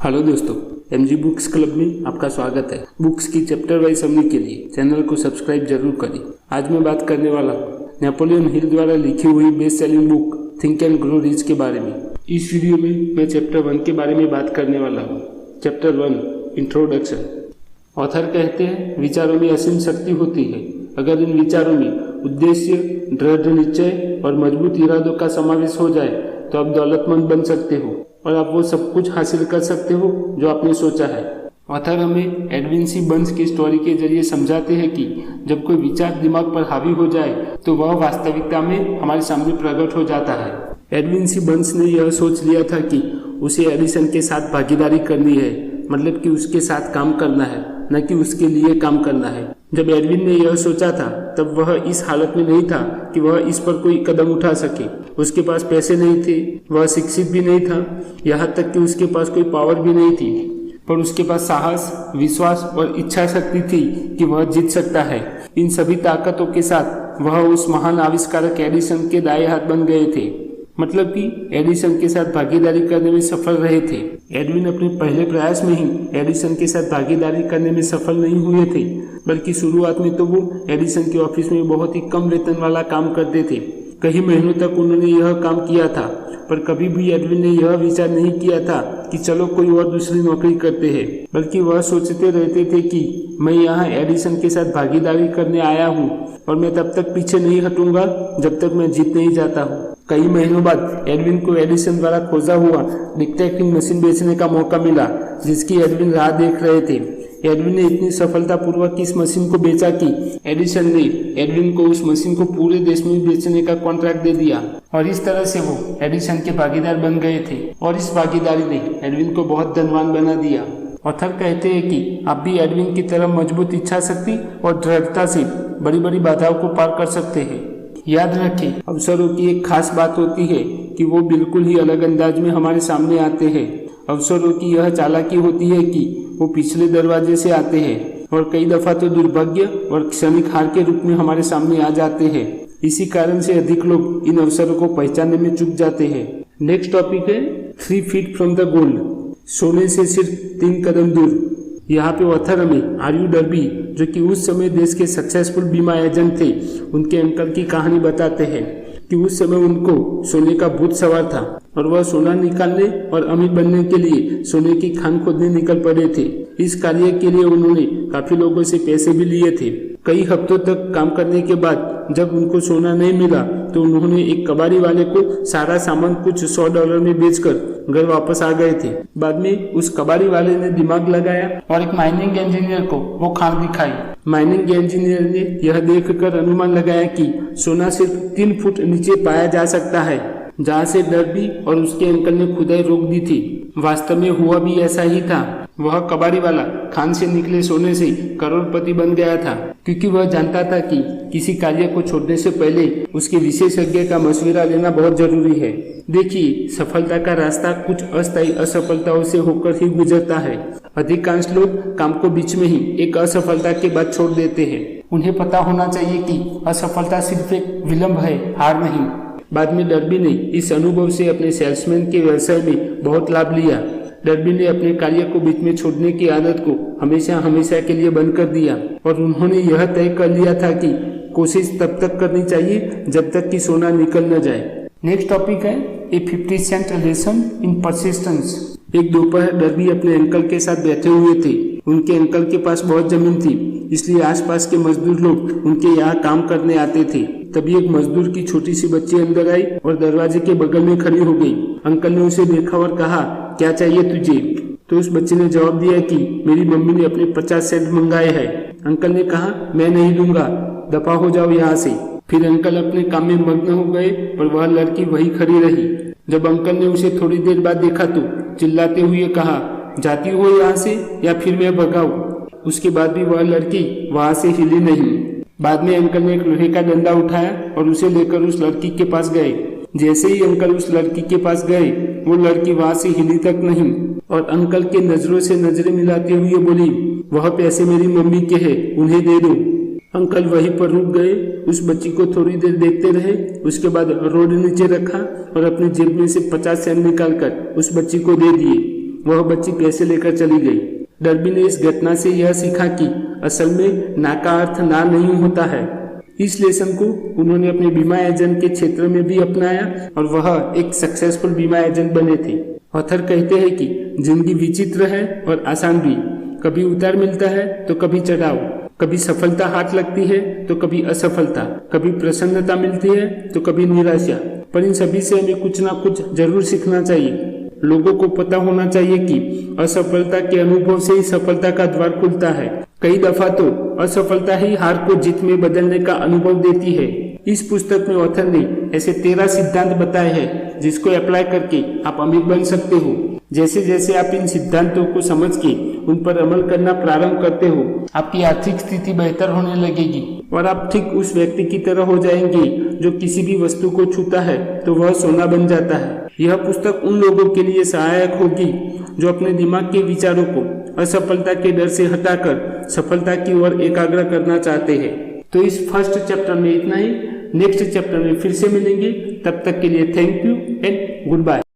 Hello दोस्तों, MG books club में आपका स्वागत है। बुक्स की चैप्टर वाइज समझने के लिए चैनल को सब्सक्राइब जरूर करें। आज मैं बात करने वाला हूँ नेपोलियन हिल द्वारा लिखी हुई best selling book think and grow rich के बारे में। इस वीडियो में मैं चैप्टर 1 के बारे में बात करने वाला हूँ। Chapter 1 introduction. ऑथर कहते हैं, विचारों में असीम शक्ति होती है। अगर इन विचारों में उद्देश्य, दृढ़ निश्चय और मजबूत इरादों का समावेश हो जाए तो आप दौलतमंद बन सकते हो और आप वो सब कुछ हासिल कर सकते हो जो आपने सोचा है। ऑथर हमें एडविन सी बर्न्स की स्टोरी के जरिए समझाते हैं कि जब कोई विचार दिमाग पर हावी हो जाए तो वह वास्तविकता में हमारे सामने प्रकट हो जाता है। एडविन सी बर्न्स ने यह सोच लिया था कि उसे एडिसन के साथ भागीदारी करनी है, मतलब कि उसके साथ काम करना है, न कि उसके लिए काम करना है। जब एडविन ने यह सोचा था तब वह इस हालत में नहीं था कि वह इस पर कोई कदम उठा सके। उसके पास पैसे नहीं थे, वह शिक्षित भी नहीं था, यहाँ तक कि उसके पास कोई पावर भी नहीं थी, पर उसके पास साहस, विश्वास और इच्छा शक्ति थी कि वह जीत सकता है। इन सभी ताकतों के साथ वह उस महान आविष्कारक एडिसन के दाएं हाथ बन गए थे, मतलब कि एडिसन के साथ भागीदारी करने में सफल रहे थे। एडविन अपने पहले प्रयास में ही एडिसन के साथ भागीदारी करने में सफल नहीं हुए थे, बल्कि शुरुआत में तो वो एडिसन के ऑफिस में बहुत ही कम वेतन वाला काम करते थे। कई महीनों तक उन्होंने यह काम किया था, पर कभी भी एडविन ने यह विचार नहीं किया था कि चलो कोई और दूसरी नौकरी करते हैं, बल्कि वह सोचते रहते थे कि मैं यहाँ एडिसन के साथ भागीदारी करने आया हूँ और मैं तब तक पीछे नहीं हटूंगा जब तक मैं जीत नहीं जाता हूँ। कई महीनों बाद एडविन को एडिसन द्वारा खोजा हुआ डिटेक्टिंग मशीन बेचने का मौका मिला, जिसकी एडविन राह देख रहे थे। एडविन ने इतनी सफलतापूर्वक इस मशीन को बेचा कि एडिसन ने एडविन को उस मशीन को पूरे देश में बेचने का कॉन्ट्रैक्ट दे दिया और इस तरह से वो एडिसन के भागीदार बन गए थे और इस भागीदारी ने एडविन को बहुत धनवान बना दिया। ऑथर कहते हैं कि आप भी एडविन की तरह मजबूत इच्छा शक्ति और दृढ़ता से बड़ी बड़ी बाधाओं को पार कर सकते हैं। याद रखें, अवसरों की एक खास बात होती है कि वो बिल्कुल ही अलग अंदाज में हमारे सामने आते हैं। अवसरों की यह चालाकी होती है कि वो पिछले दरवाजे से आते हैं और कई दफा तो दुर्भाग्य और क्षणिक हार के रूप में हमारे सामने आ जाते हैं। इसी कारण से अधिक लोग इन अवसरों को पहचानने में चूक जाते हैं। नेक्स्ट टॉपिक है 3 feet फ्रॉम द गोल्ड, सोने से सिर्फ 3 कदम दूर। यहाँ पे ऑथर हमें आर्यू डर्बी, जो कि उस समय देश के सक्सेसफुल बीमा एजेंट थे, उनके अंकल की कहानी बताते हैं कि उस समय उनको सोने का भूत सवार था और वह सोना निकालने और अमीर बनने के लिए सोने की खान खोदने निकल पड़े थे। इस कार्य के लिए उन्होंने काफी लोगों से पैसे भी लिए थे। कई हफ्तों तक काम करने के बाद जब उनको सोना नहीं मिला तो उन्होंने एक कबाड़ी वाले को सारा सामान कुछ $100 में बेचकर घर वापस आ गए थे। बाद में उस कबाड़ी वाले ने दिमाग लगाया और एक माइनिंग इंजीनियर को वो खान दिखाई। माइनिंग इंजीनियर ने यह देखकर अनुमान लगाया कि सोना सिर्फ 3 फुट नीचे पाया जा सकता है, जहाँ से डर्बी और उसके अंकल ने खुदाई रोक दी थी। वास्तव में हुआ भी ऐसा ही था। वह कबाड़ी वाला खान से निकले सोने से करोड़पति बन गया था, क्योंकि वह जानता था कि किसी कार्य को छोड़ने से पहले उसके विशेषज्ञ का मशविरा लेना बहुत जरूरी है। देखिए, सफलता का रास्ता कुछ अस्थायी असफलताओं से होकर ही गुजरता है। अधिकांश लोग काम को बीच में ही एक असफलता के बाद छोड़ देते हैं। उन्हें पता होना चाहिए कि असफलता सिर्फ एक विलंब है, हार नहीं। बाद में डर्बी ने इस अनुभव से अपने सेल्समैन के व्यवसाय में बहुत लाभ लिया। डर्बी ने अपने कार्य को बीच में छोड़ने की आदत को हमेशा हमेशा के लिए बंद कर दिया और उन्होंने यह तय कर लिया था कि कोशिश तब तक करनी चाहिए जब तक कि सोना निकल न जाए। नेक्स्ट टॉपिक है ए 50 सेंट लेसन इन परसिस्टेंस। एक दोपहर डर्बी अपने अंकल के साथ बैठे हुए थे। उनके अंकल के पास बहुत जमीन थी, इसलिए आसपास के मजदूर लोग उनके यहाँ काम करने आते थे। तभी एक मजदूर की छोटी सी बच्ची अंदर आई और दरवाजे के बगल में खड़ी हो गई। अंकल ने उसे देखा और कहा, क्या चाहिए तुझे? तो उस बच्चे ने जवाब दिया कि मेरी मम्मी ने अपने 50 सेंट मंगाए हैं। अंकल ने कहा, मैं नहीं दूंगा, दफा हो जाओ यहाँ से। फिर अंकल अपने काम में मग्न हो गए और वह लड़की वही खड़ी रही। जब अंकल ने उसे थोड़ी देर बाद देखा तो चिल्लाते हुए कहा, जाती हो यहाँ से या फिर मैं भगाऊं? उसके बाद भी वह लड़की वहां से हिली नहीं। बाद में अंकल ने एक लोहे का डंडा उठाया और उसे लेकर उस लड़की के पास गए। जैसे ही अंकल उस लड़की के पास गए, वो लड़की वहां से हिली तक नहीं और अंकल के नजरों से नजरें मिलाते हुए बोली, वह पैसे मेरी मम्मी के हैं, उन्हें दे दो। अंकल वहीं पर रुक गए, उस बच्ची को थोड़ी देर देखते रहे। उसके बाद रोड नीचे रखा और अपनी जेब में से 50 सेंट निकालकर उस बच्ची को दे दिए। वह बच्ची पैसे लेकर चली गई। डर्बी ने इस घटना से यह सीखा कि असल में ना का अर्थ ना नहीं होता है। इस लेसन को उन्होंने अपने बीमा एजेंट के क्षेत्र में भी अपनाया और वह एक सक्सेसफुल बीमा एजेंट बने थे। ऑथर कहते हैं कि जिंदगी विचित्र है और आसान भी। कभी उतार मिलता है तो कभी चढ़ाव, कभी सफलता हाथ लगती है तो कभी असफलता, कभी प्रसन्नता मिलती है तो कभी निराशा। पर इन सभी से हमें कुछ ना कुछ जरूर सीखना चाहिए। लोगों को पता होना चाहिए कि असफलता के अनुभव से ही सफलता का द्वार खुलता है। कई दफा तो असफलता ही हार को जीत में बदलने का अनुभव देती है। इस पुस्तक में ऑथर ने ऐसे 13 सिद्धांत बताए हैं जिसको अप्लाई करके आप अमीर बन सकते हो। जैसे जैसे आप इन सिद्धांतों को समझ के उन पर अमल करना प्रारंभ करते हो, आपकी आर्थिक स्थिति बेहतर होने लगेगी और आप ठीक उस व्यक्ति की तरह हो जाएंगे जो किसी भी वस्तु को छूता है तो वह सोना बन जाता है। यह पुस्तक उन लोगों के लिए सहायक होगी जो अपने दिमाग के विचारों को असफलता के डर से हटाकर सफलता की ओर एकाग्र करना चाहते हैं। तो इस फर्स्ट चैप्टर में इतना ही। नेक्स्ट चैप्टर में फिर से मिलेंगे। तब तक के लिए thank you and good bye.